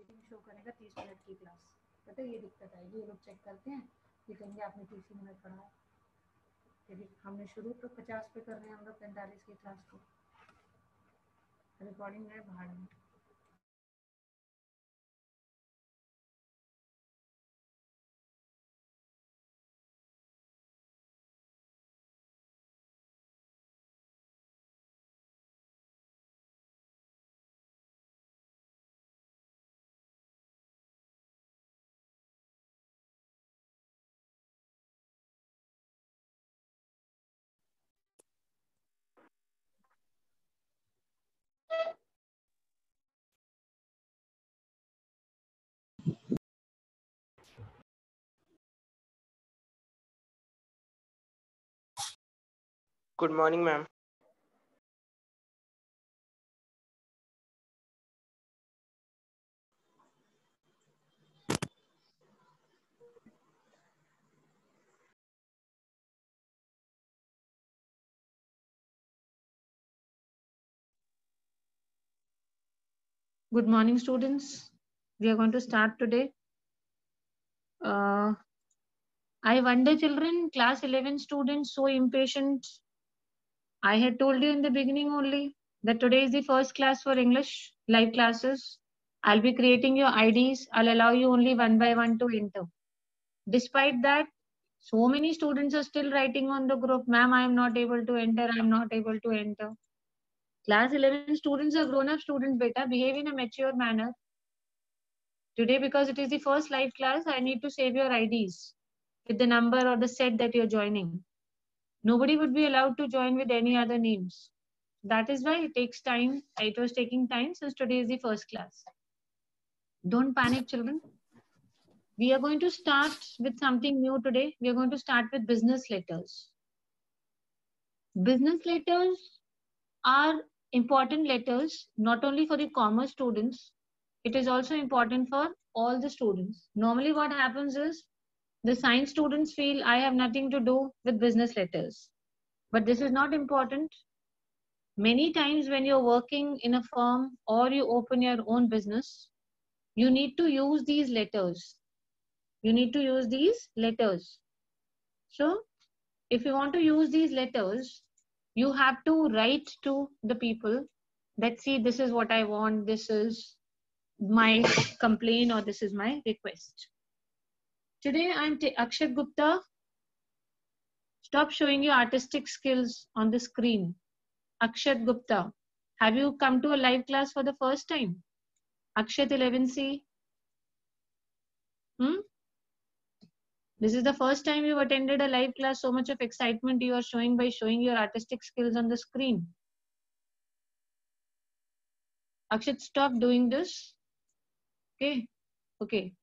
Rating show करेगा 30 minute की class. पता है ये दिक्कत आएगी, ये लोग चेक करते हैं, ये कहेंगे आपने 30 मिनट पढ़ाया। फिर हमने शुरू तो 50 पे कर रहे हैं हम लोग 45 की क्लास को। रिकॉर्डिंग है भाड़ में। Good morning, ma'am. Good morning, students. We are going to start today. I wonder, children, class 11 students, so impatient. I had told you in the beginning only that today is the first class for English, live classes. I'll be creating your IDs. I'll allow you only one by one to enter. Despite that, so many students are still writing on the group, ma'am, I am not able to enter, I am not able to enter. Class 11 students are grown-up students, beta. Behave in a mature manner. Today, because it is the first live class, I need to save your IDs with the number or the set that you're joining. Nobody would be allowed to join with any other names. That is why it takes time. It was taking time since today is the first class. Don't panic, children. We are going to start with something new today. We are going to start with business letters. Business letters are important letters not only for the commerce students, it is also important for all the students. Normally what happens is the science students feel I have nothing to do with business letters. But this is not important. Many times when you're working in a firm or you open your own business, you need to use these letters. You need to use these letters. So if you want to use these letters, you have to write to the people that see this is what I want, this is my complaint or this is my request. Today I'm Akshat Gupta. Stop showing your artistic skills on the screen. Akshat Gupta. Have you come to a live class for the first time? Akshat 11C. This is the first time you've attended a live class. So much of excitement you are showing by showing your artistic skills on the screen. Akshat, stop doing this. Okay. Okay.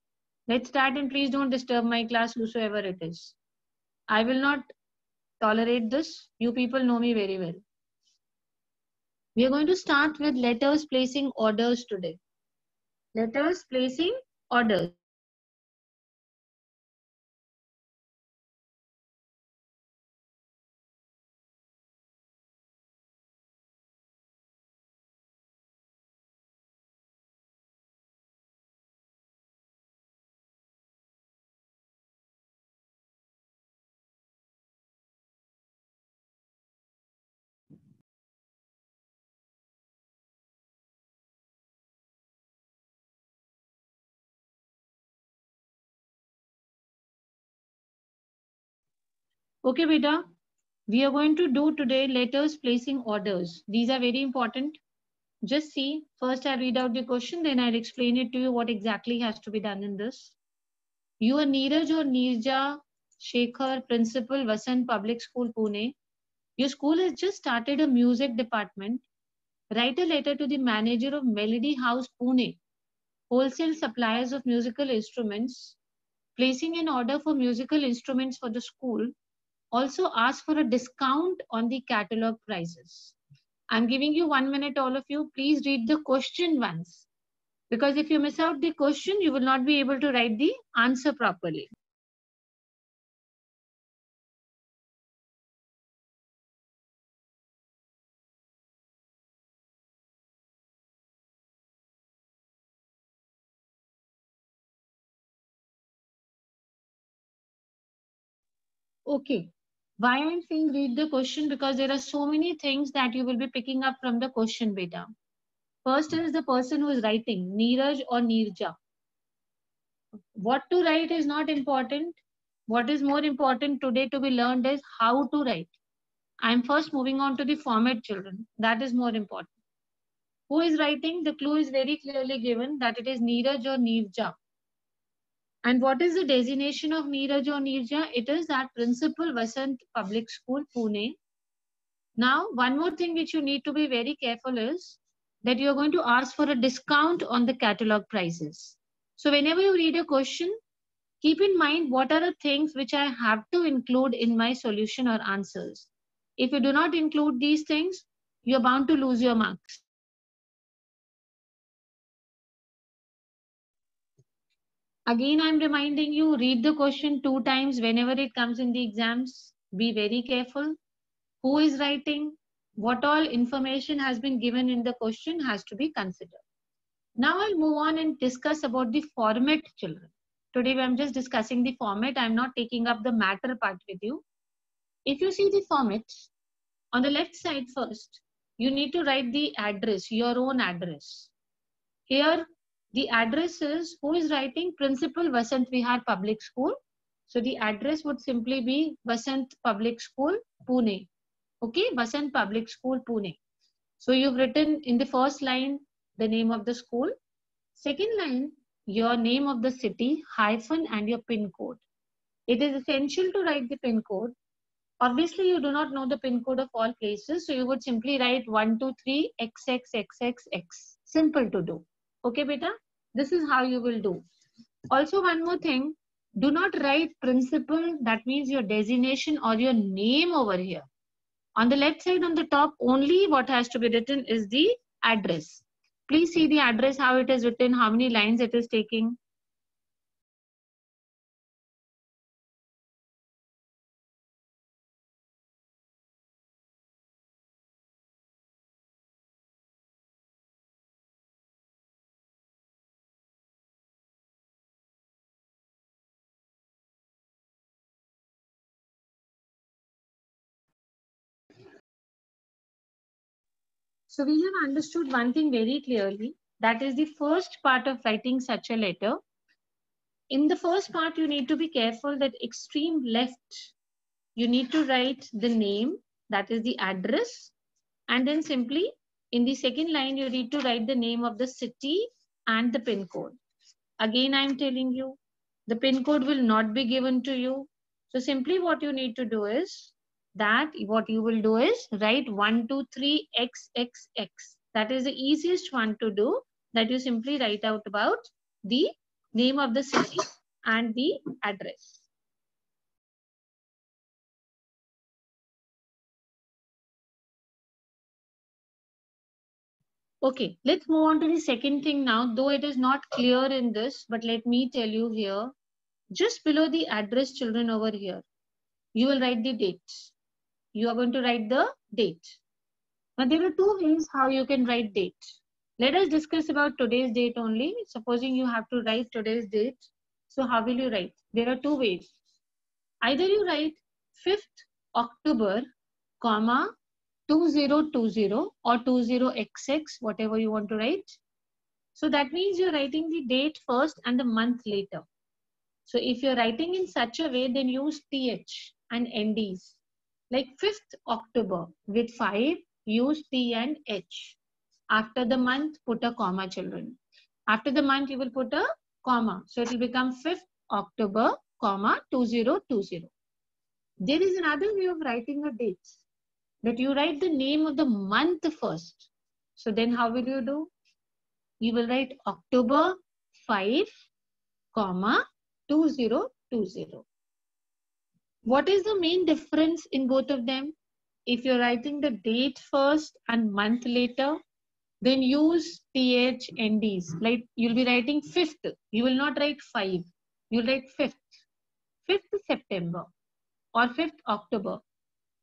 Let's start and please don't disturb my class, whosoever it is. I will not tolerate this. You people know me very well. We are going to start with letters placing orders today. Letters placing orders. Okay, beta. We are going to do today letters placing orders. These are very important. Just see, first I read out the question, then I'll explain it to you what exactly has to be done in this. You are Neeraj or Neerja Shekhar, Principal, Vasant Public School, Pune. Your school has just started a music department. Write a letter to the manager of Melody House, Pune, wholesale suppliers of musical instruments, placing an order for musical instruments for the school. Also ask for a discount on the catalog prices. I'm giving you 1 minute, all of you. Please read the question once. Because if you miss out the question, you will not be able to write the answer properly. Okay. Why I'm saying read the question? Because there are so many things that you will be picking up from the question, beta. First is the person who is writing, Neeraj or Neerja. What to write is not important. What is more important today to be learned is how to write. I'm first moving on to the format, children. That is more important. Who is writing? The clue is very clearly given that it is Neeraj or Neerja. And what is the designation of Neeraj or Neerja? It is that Principal Vasant Public School, Pune. Now, one more thing which you need to be very careful is that you are going to ask for a discount on the catalog prices. So whenever you read a question, keep in mind what are the things which I have to include in my solution or answers. If you do not include these things, you're bound to lose your marks. Again, I'm reminding you, read the question 2 times whenever it comes in the exams. Be very careful. Who is writing? What all information has been given in the question has to be considered. Now I'll move on and discuss about the format, children. Today I'm just discussing the format. I'm not taking up the matter part with you. If you see the format, on the left side first, you need to write the address, your own address. Here, the address is, who is writing? Principal Vasant Vihar Public School. So the address would simply be Vasant Public School, Pune. Okay, Vasant Public School, Pune. So you've written in the first line the name of the school. Second line, your name of the city, hyphen, and your PIN code. It is essential to write the PIN code. Obviously, you do not know the PIN code of all places, so you would simply write 123 XXXXX. Simple to do. Okay, beta? This is how you will do. Also, one more thing, do not write principal, that means your designation or your name over here. On the left side on the top, only what has to be written is the address. Please see the address, how it is written, how many lines it is taking. So we have understood one thing very clearly. That is the first part of writing such a letter. In the first part, you need to be careful that extreme left, you need to write the name, that is the address. And then simply in the second line, you need to write the name of the city and the PIN code. Again, I'm telling you, the PIN code will not be given to you. So simply what you need to do is that what you will do is write 123 XXX. That is the easiest one to do, that you simply write out about the name of the city and the address. Okay, let's move on to the second thing now. Though it is not clear in this, but let me tell you here, just below the address, children, over here, you will write the date. You are going to write the date. Now there are two ways how you can write date. Let us discuss about today's date only. Supposing you have to write today's date. So how will you write? There are two ways. Either you write 5th October, comma, 2020 or 20XX, whatever you want to write. So that means you're writing the date first and the month later. So if you're writing in such a way, then use TH and NDs. Like 5th October with 5, use T and H. After the month, put a comma, children. After the month, you will put a comma. So it will become 5th October, comma, 2020. There is another way of writing a date, that you write the name of the month first. So then how will you do? You will write October 5, comma, 2020. What is the main difference in both of them? If you're writing the date first and month later, then use TH NDs. Like you'll be writing 5th. You will not write 5. You'll write 5th. 5th September or 5th October.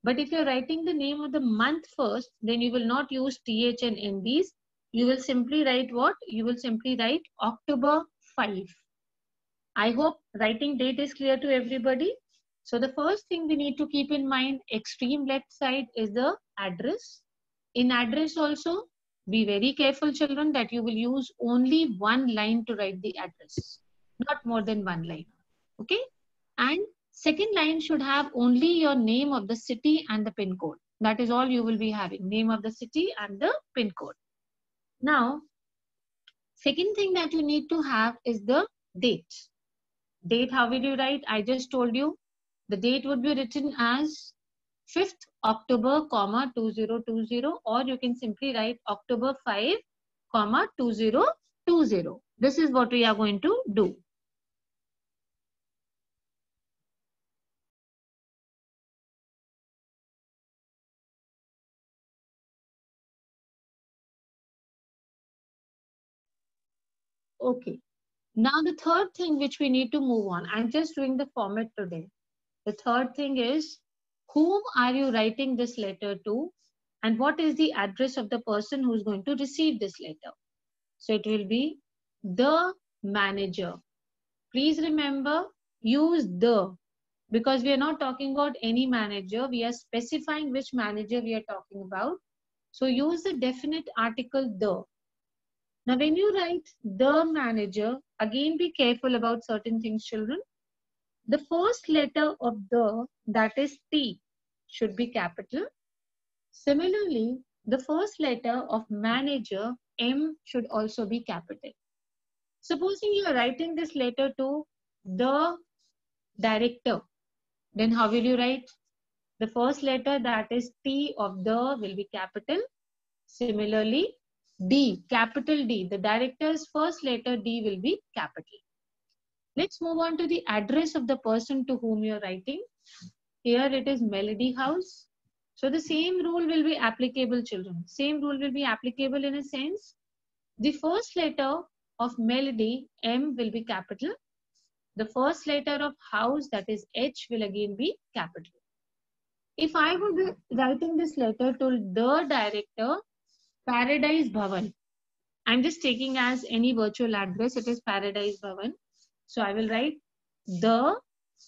But if you're writing the name of the month first, then you will not use TH and NDs. You will simply write what? You will simply write October 5. I hope writing date is clear to everybody. So the first thing we need to keep in mind, extreme left side is the address. In address also, be very careful children that you will use only one line to write the address, not more than one line. Okay? And second line should have only your name of the city and the pin code. That is all you will be having, name of the city and the pin code. Now, second thing that you need to have is the date. Date, how will you write? I just told you. The date would be written as 5th October, 2020, or you can simply write October 5, 2020. This is what we are going to do. Okay. Now the third thing which we need to move on. I'm just doing the format today. The third thing is, whom are you writing this letter to, and what is the address of the person who's going to receive this letter? So it will be the manager. Please remember, use the, because we are not talking about any manager. We are specifying which manager we are talking about. So use the definite article the. Now when you write the manager, again be careful about certain things, children. The first letter of the, that is T, should be capital. Similarly, the first letter of manager, M, should also be capital. Supposing you are writing this letter to the director, then how will you write? The first letter, that is T of the, will be capital. Similarly, D, capital D, the director's first letter D will be capital. Let's move on to the address of the person to whom you're writing. Here it is Melody House. So the same rule will be applicable, children. Same rule will be applicable in a sense. The first letter of Melody, M, will be capital. The first letter of house, that is H, will again be capital. If I would be writing this letter to the director, Paradise Bhavan, I'm just taking as any virtual address, it is Paradise Bhavan. So I will write the,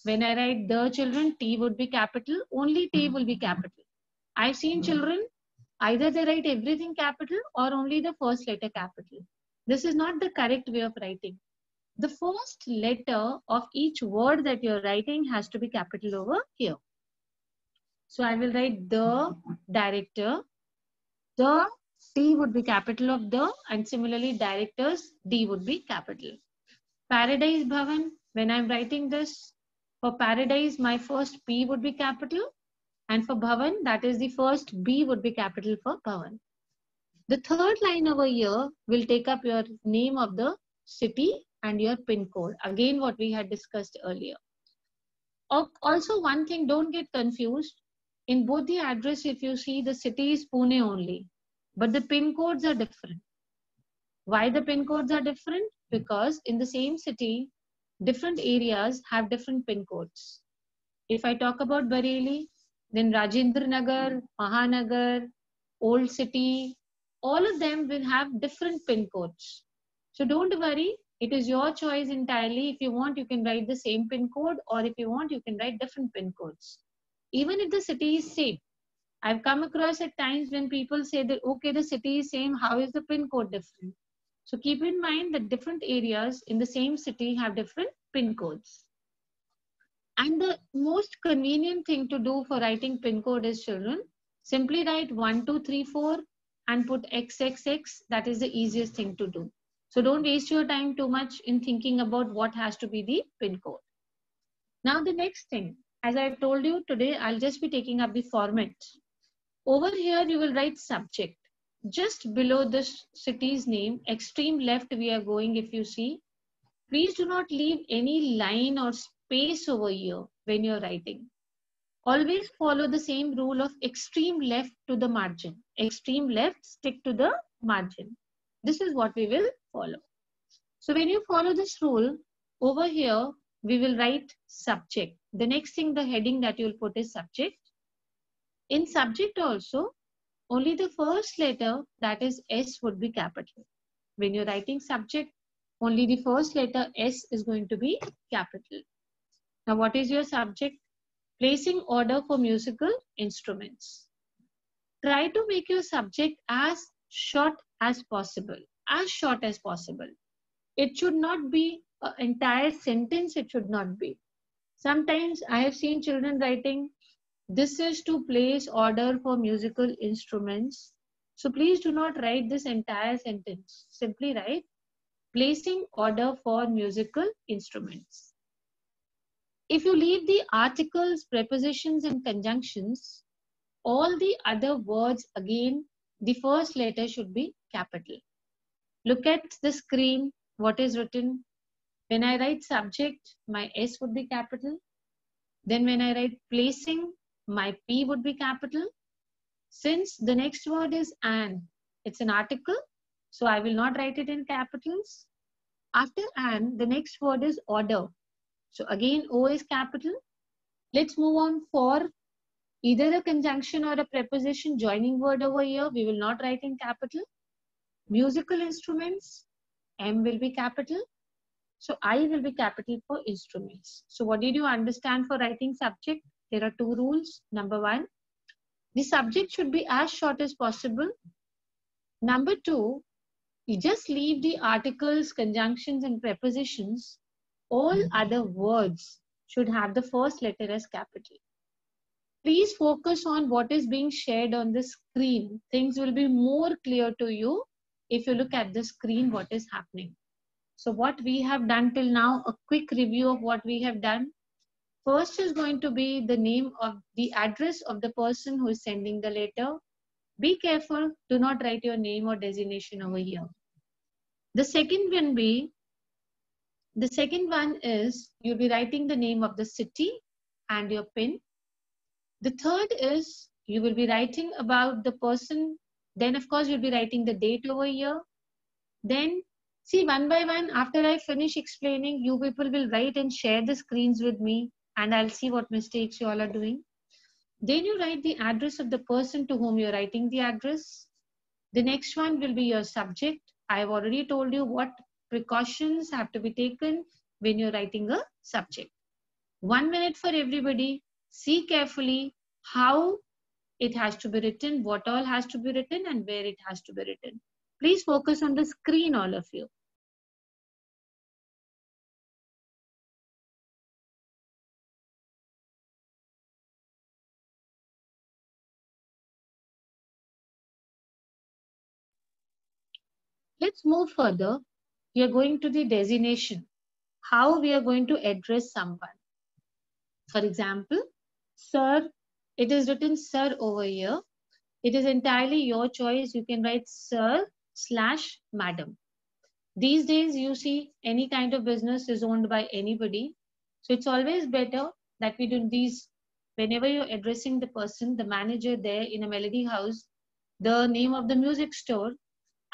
when I write the, children, T would be capital, only T will be capital. I've seen children, either they write everything capital or only the first letter capital. This is not the correct way of writing. The first letter of each word that you're writing has to be capital over here. So I will write the director, the T would be capital of the, and similarly directors, D would be capital. Paradise Bhavan, when I'm writing this, for Paradise, my first P would be capital, and for Bhavan, that is the first B would be capital for Bhavan. The third line over here will take up your name of the city and your pin code. Again, what we had discussed earlier. Also, one thing, don't get confused. In both the address, if you see, the city is Pune only, but the pin codes are different. Why the pin codes are different? Because in the same city, different areas have different pin codes. If I talk about Bareilly, then Rajendra Nagar, Mahanagar, Old City, all of them will have different pin codes. So don't worry, it is your choice entirely. If you want, you can write the same pin code, or if you want, you can write different pin codes. Even if the city is same. I've come across at times when people say that, okay, the city is same, how is the pin code different? So keep in mind that different areas in the same city have different pin codes. And the most convenient thing to do for writing pin code is, children, simply write 1234 and put XXX. That is the easiest thing to do. So don't waste your time too much in thinking about what has to be the pin code. Now the next thing, as I told you today, I'll just be taking up the format. Over here, you will write subject. Just below this city's name, extreme left we are going, if you see. Please do not leave any line or space over here when you're writing. Always follow the same rule of extreme left to the margin. Extreme left, stick to the margin. This is what we will follow. So when you follow this rule, over here, we will write subject. The next thing, the heading that you will put is subject. In subject also, only the first letter, that is S, would be capital. When you're writing subject, only the first letter S is going to be capital. Now, what is your subject? Placing order for musical instruments. Try to make your subject as short as possible. As short as possible. It should not be an entire sentence. It should not be. Sometimes I have seen children writing, this is to place order for musical instruments. So please do not write this entire sentence. Simply write, placing order for musical instruments. If you leave the articles, prepositions and conjunctions, all the other words, again, the first letter should be capital. Look at the screen, what is written. When I write subject, my S would be capital. Then when I write placing, my P would be capital. Since the next word is an, it's an article, so I will not write it in capitals. After an, the next word is order. So again, O is capital. Let's move on for either a conjunction or a preposition joining word over here. We will not write in capital. Musical instruments, M will be capital. So I will be capital for instruments. So what did you understand for writing subject? There are two rules. Number one, the subject should be as short as possible. Number two, you just leave the articles, conjunctions and prepositions. All other words should have the first letter as capital. Please focus on what is being shared on the screen. Things will be more clear to you if you look at the screen what is happening. So what we have done till now, a quick review of what we have done. First is going to be the name of the address of the person who is sending the letter. Be careful, do not write your name or designation over here. The second one is you'll be writing the name of the city and your PIN. The third is you will be writing about the person. Then of course you'll be writing the date over here. Then see, one by one, after I finish explaining, you people will write and share the screens with me and I'll see what mistakes you all are doing. Then you write the address of the person to whom you're writing the address. The next one will be your subject. I've already told you what precautions have to be taken when you're writing a subject. 1 minute for everybody. See carefully how it has to be written, what all has to be written and where it has to be written. Please focus on the screen, all of you. Let's move further. We are going to the designation. How we are going to address someone. For example, sir, it is written sir over here. It is entirely your choice. You can write sir/madam. These days, you see any kind of business is owned by anybody. So it's always better that we do these. Whenever you're addressing the person, the manager there in a melody house, the name of the music store,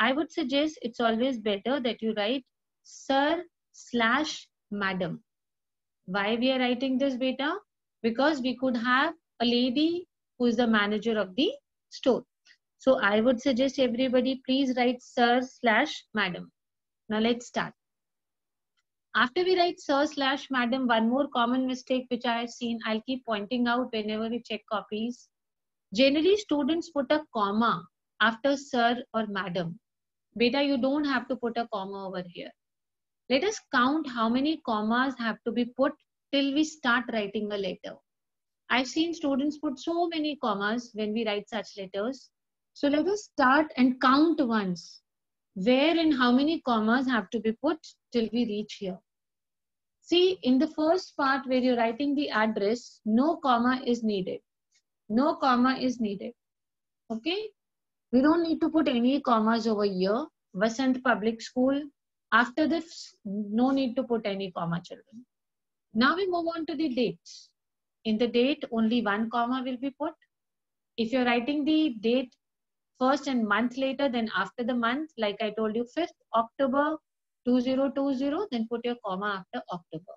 I would suggest it's always better that you write sir/madam. Why we are writing this, beta? Because we could have a lady who is the manager of the store. So I would suggest everybody please write sir/madam. Now let's start. After we write sir/madam, one more common mistake which I have seen, I'll keep pointing out whenever we check copies. Generally, students put a comma after sir or madam. Beta, you don't have to put a comma over here. Let us count how many commas have to be put till we start writing a letter. I've seen students put so many commas when we write such letters. So let us start and count once. Where and how many commas have to be put till we reach here. See, in the first part where you're writing the address, no comma is needed. No comma is needed. Okay? We don't need to put any commas over here. Vasant Public School. After this, no need to put any comma, children. Now we move on to the dates. In the date, only one comma will be put. If you're writing the date first and month later, then after the month, like I told you, 5th October 2020, then put your comma after October.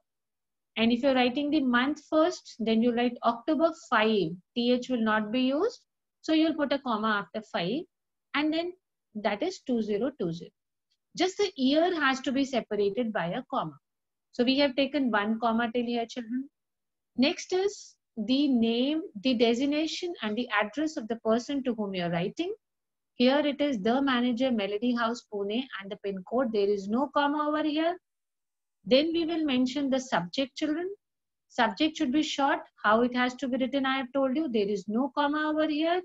And if you're writing the month first, then you write October 5. TH will not be used. So you'll put a comma after 5. And then that is 2020. Just the year has to be separated by a comma. So we have taken one comma till here, children. Next is the name, the designation and the address of the person to whom you're writing. Here it is the manager, Melody House, Pune, and the pin code. There is no comma over here. Then we will mention the subject, children. Subject should be short. How it has to be written, I have told you. There is no comma over here.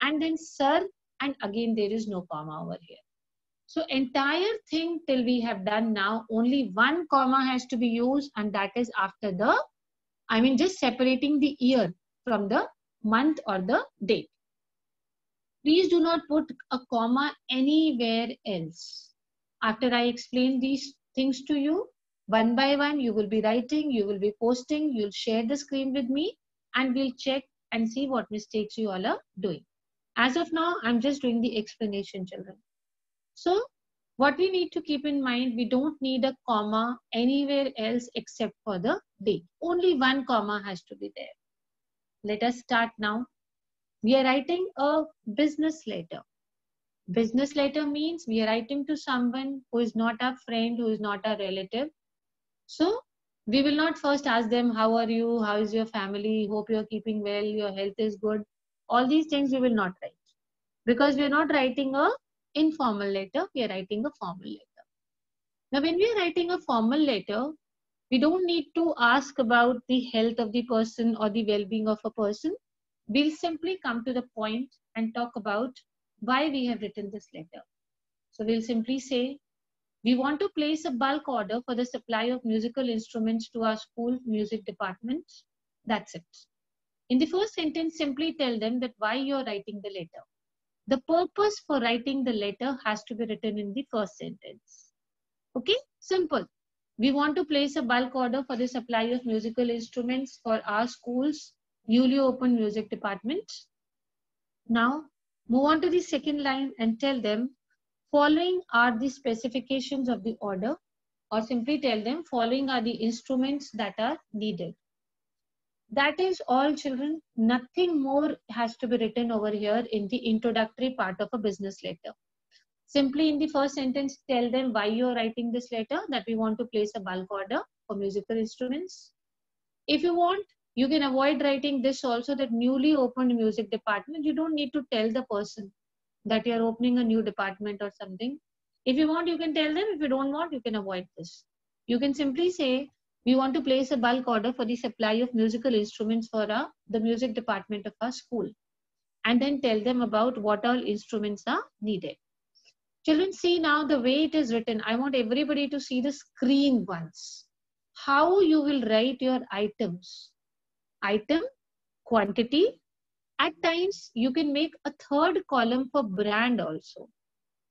And then sir, and again there is no comma over here. So entire thing till we have done now, only one comma has to be used, and that is after the, just separating the year from the month or the date. Please do not put a comma anywhere else. After I explain these things to you, one by one, you will be writing, you will be posting, you'll share the screen with me, and we'll check and see what mistakes you all are doing. As of now, I'm just doing the explanation, children. So what we need to keep in mind, we don't need a comma anywhere else except for the date. Only one comma has to be there. Let us start now. We are writing a business letter. Business letter means we are writing to someone who is not our friend, who is not our relative. So we will not first ask them, how are you? How is your family? Hope you're keeping well. Your health is good. All these things we will not write, because we are not writing a informal letter. We are writing a formal letter. Now, when we are writing a formal letter, we don't need to ask about the health of the person or the well-being of a person. We'll simply come to the point and talk about why we have written this letter. So we'll simply say, we want to place a bulk order for the supply of musical instruments to our school music department. That's it. In the first sentence, simply tell them that why you're writing the letter. The purpose for writing the letter has to be written in the first sentence. Okay, simple. We want to place a bulk order for the supply of musical instruments for our school's newly opened music department. Now, move on to the second line and tell them, following are the specifications of the order, or simply tell them, following are the instruments that are needed. That is all, children. Nothing more has to be written over here in the introductory part of a business letter. Simply in the first sentence, tell them why you are writing this letter, that we want to place a bulk order for musical instruments. If you want, you can avoid writing this also, that newly opened music department. You don't need to tell the person that you are opening a new department or something. If you want, you can tell them. If you don't want, you can avoid this. You can simply say, we want to place a bulk order for the supply of musical instruments for the music department of our school. And then tell them about what all instruments are needed. Children, see now the way it is written. I want everybody to see the screen once. How you will write your items. Item, quantity. At times, you can make a third column for brand also.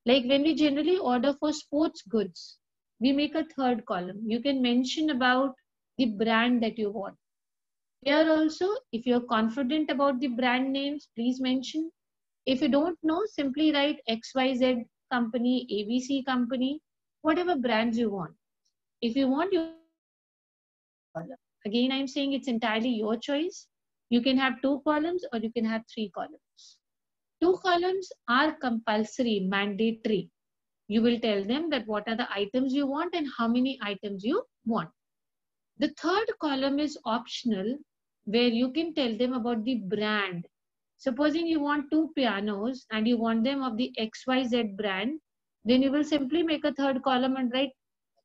Like when we generally order for sports goods, we make a third column. You can mention about the brand that you want. Here also, if you're confident about the brand names, please mention. If you don't know, simply write XYZ company, ABC company, whatever brands you want. If you want, you column. Again, I'm saying it's entirely your choice. You can have 2 columns or you can have 3 columns. 2 columns are compulsory, mandatory. You will tell them that what are the items you want and how many items you want. The third column is optional, where you can tell them about the brand. Supposing you want 2 pianos and you want them of the XYZ brand, then you will simply make a third column and write,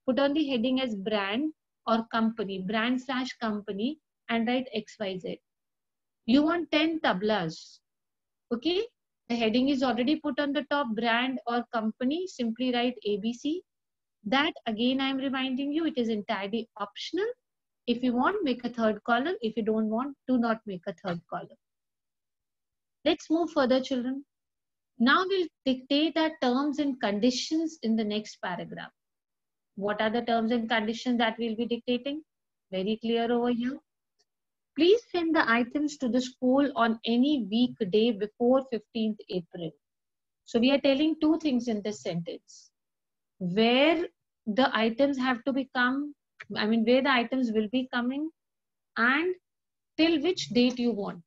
put on the heading as brand or company, brand/company, and write XYZ. You want 10 tablas. Okay, the heading is already put on the top, brand or company, simply write ABC. That again, I am reminding you, it is entirely optional. If you want, make a third column. If you don't want, do not make a third column. Let's move further, children. Now we'll dictate our terms and conditions in the next paragraph. What are the terms and conditions that we'll be dictating? Very clear over here. Please send the items to the school on any weekday before 15th April. So we are telling 2 things in this sentence. Where the items have to become, where the items will be coming, and till which date you want.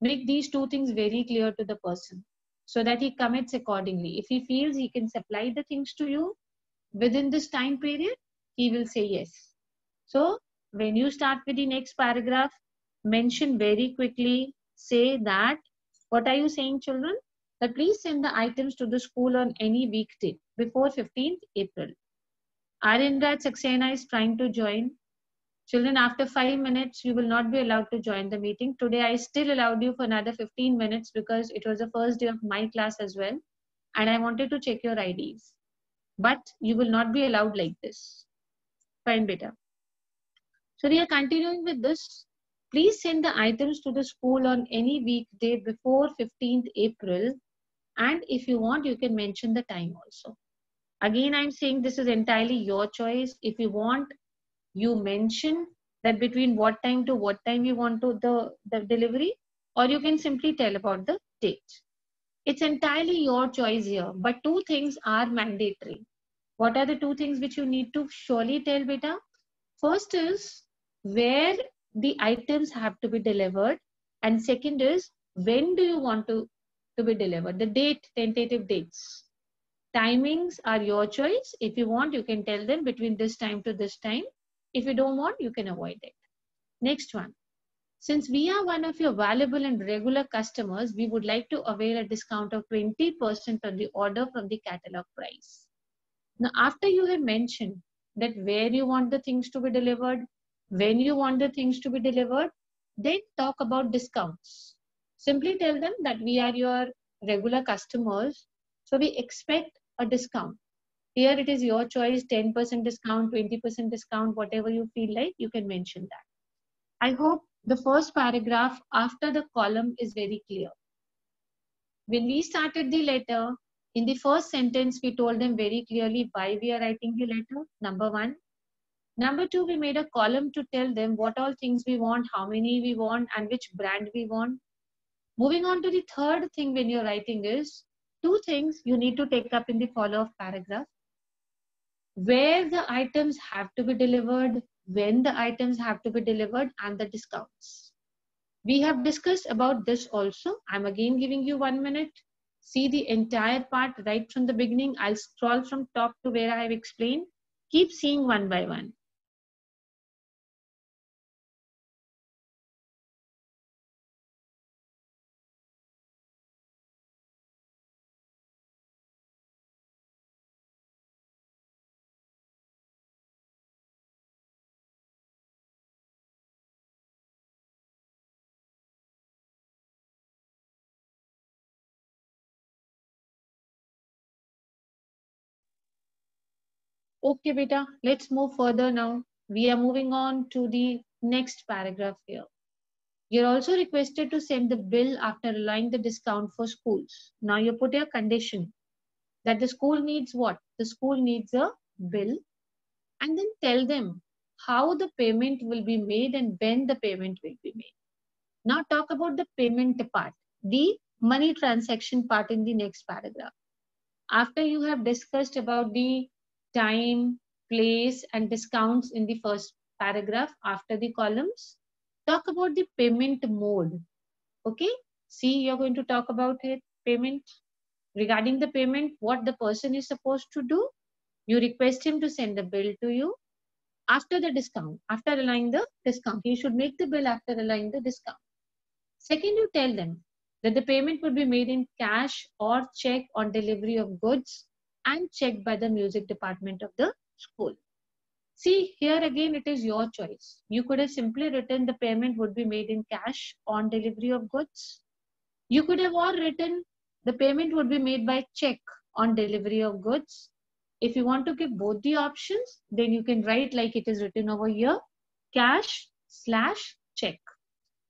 Make these 2 things very clear to the person so that he commits accordingly. If he feels he can supply the things to you within this time period, he will say yes. So when you start with the next paragraph, mention very quickly, say that, what are you saying, children? That please send the items to the school on any weekday before 15th April. Arindra Saxena is trying to join. Children, after 5 minutes, you will not be allowed to join the meeting. Today, I still allowed you for another 15 minutes because it was the first day of my class as well. And I wanted to check your IDs. But you will not be allowed like this. Fine, beta. So we are continuing with this. Please send the items to the school on any weekday before 15th April. And if you want, you can mention the time also. Again, I'm saying this is entirely your choice. If you want, you mention that between what time to what time you want to the delivery, or you can simply tell about the date. It's entirely your choice here, but two things are mandatory. What are the two things which you need to surely tell, beta? First is where the items have to be delivered, and second is when do you want to be delivered, the date, tentative dates. Timings are your choice. If you want, you can tell them between this time to this time. If you don't want, you can avoid it. Next one. Since we are one of your valuable and regular customers, we would like to avail a discount of 20% on the order from the catalog price. Now, after you have mentioned that where you want the things to be delivered, when you want the things to be delivered, then talk about discounts. Simply tell them that we are your regular customers, so we expect a discount. Here it is your choice, 10% discount, 20% discount, whatever you feel like, you can mention that. I hope the first paragraph after the column is very clear. When we started the letter, in the first sentence, we told them very clearly why we are writing the letter, number one. Number two, we made a column to tell them what all things we want, how many we want, and which brand we want. Moving on to the third thing when you're writing is, two things you need to take up in the follow-up paragraph. Where the items have to be delivered, when the items have to be delivered, and the discounts. We have discussed about this also. I'm again giving you 1 minute. See the entire part right from the beginning. I'll scroll from top to where I have explained. Keep seeing one by one. Okay, beta, let's move further now. We are moving on to the next paragraph here. You're also requested to send the bill after allowing the discount for schools. Now you put a condition that the school needs what? The school needs a bill, and then tell them how the payment will be made and when the payment will be made. Now talk about the payment part, the money transaction part in the next paragraph. After you have discussed about the time, place, and discounts in the first paragraph after the columns, talk about the payment mode. Okay, see, you're going to talk about it, payment. Regarding the payment, what the person is supposed to do, you request him to send the bill to you after the discount, after allowing the discount. He should make the bill after allowing the discount. Second, you tell them that the payment would be made in cash or check on delivery of goods and checked by the music department of the school. See, here again, it is your choice. You could have simply written the payment would be made in cash on delivery of goods. You could have all written the payment would be made by check on delivery of goods. If you want to give both the options, then you can write like it is written over here, cash/check.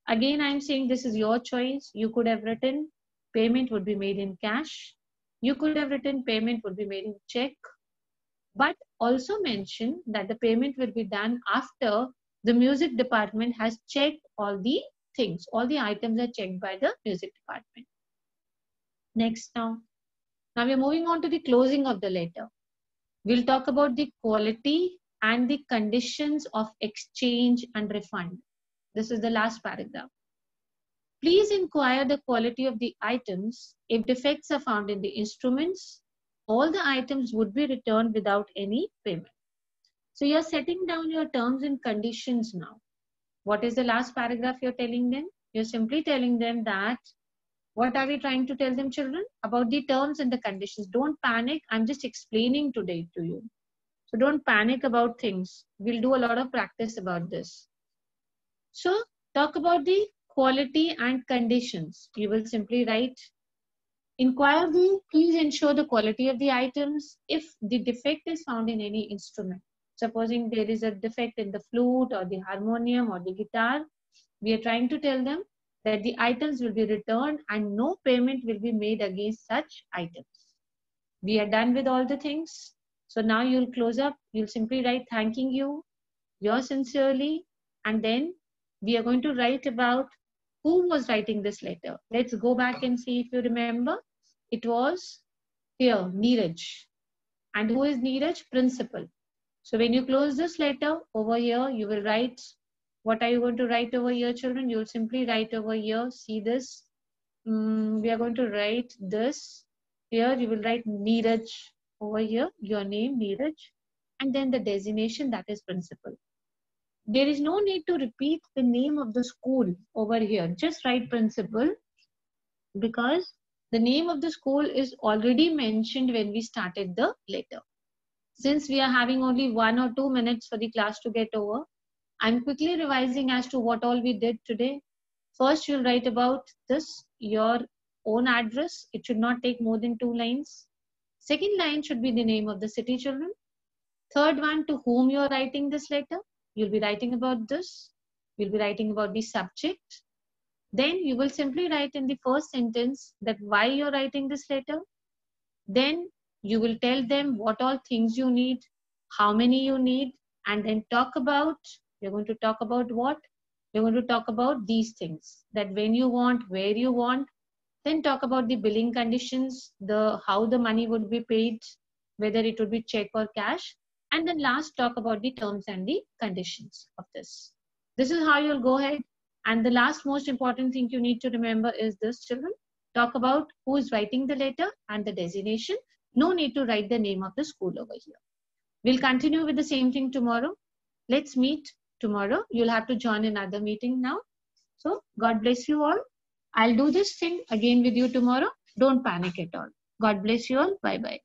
Again, I'm saying this is your choice. You could have written payment would be made in cash. You could have written payment would be made in check, but also mention that the payment will be done after the music department has checked all the things. All the items are checked by the music department. Next now. Now we're moving on to the closing of the letter. We'll talk about the quality and the conditions of exchange and refund. This is the last paragraph. Please inquire the quality of the items. If defects are found in the instruments, all the items would be returned without any payment. So you're setting down your terms and conditions now. What is the last paragraph you're telling them? You're simply telling them that, what are we trying to tell them, children? About the terms and the conditions. Don't panic. I'm just explaining today to you. So don't panic about things. We'll do a lot of practice about this. So talk about the quality and conditions. You will simply write, inquire the, please ensure the quality of the items. If the defect is found in any instrument, supposing there is a defect in the flute or the harmonium or the guitar, we are trying to tell them that the items will be returned and no payment will be made against such items. We are done with all the things. So now you'll close up. You'll simply write thanking you, yours sincerely, and then we are going to write about who was writing this letter. Let's go back and see if you remember. It was here, Neeraj. And who is Neeraj? Principal. So when you close this letter over here, you will write, what are you going to write over here, children? You will simply write over here, see this. We are going to write this. Here you will write Neeraj over here, your name, Neeraj. And then the designation, that is principal. There is no need to repeat the name of the school over here. Just write principal, because the name of the school is already mentioned when we started the letter. Since we are having only 1 or 2 minutes for the class to get over, I'm quickly revising as to what all we did today. First, you'll write about this, your own address. It should not take more than 2 lines. Second line should be the name of the city, children. Third one, to whom you're writing this letter. You'll be writing about this. You'll be writing about the subject. Then you will simply write in the first sentence that why you're writing this letter. Then you will tell them what all things you need, how many you need, and then talk about, you're going to talk about what? You're going to talk about these things, that when you want, where you want, then talk about the billing conditions, how the money would be paid, whether it would be check or cash, and then last talk about the terms and the conditions of this. This is how you'll go ahead. And the last most important thing you need to remember is this, children. Talk about who is writing the letter and the designation. No need to write the name of the school over here. We'll continue with the same thing tomorrow. Let's meet tomorrow. You'll have to join another meeting now. So God bless you all. I'll do this thing again with you tomorrow. Don't panic at all. God bless you all. Bye-bye.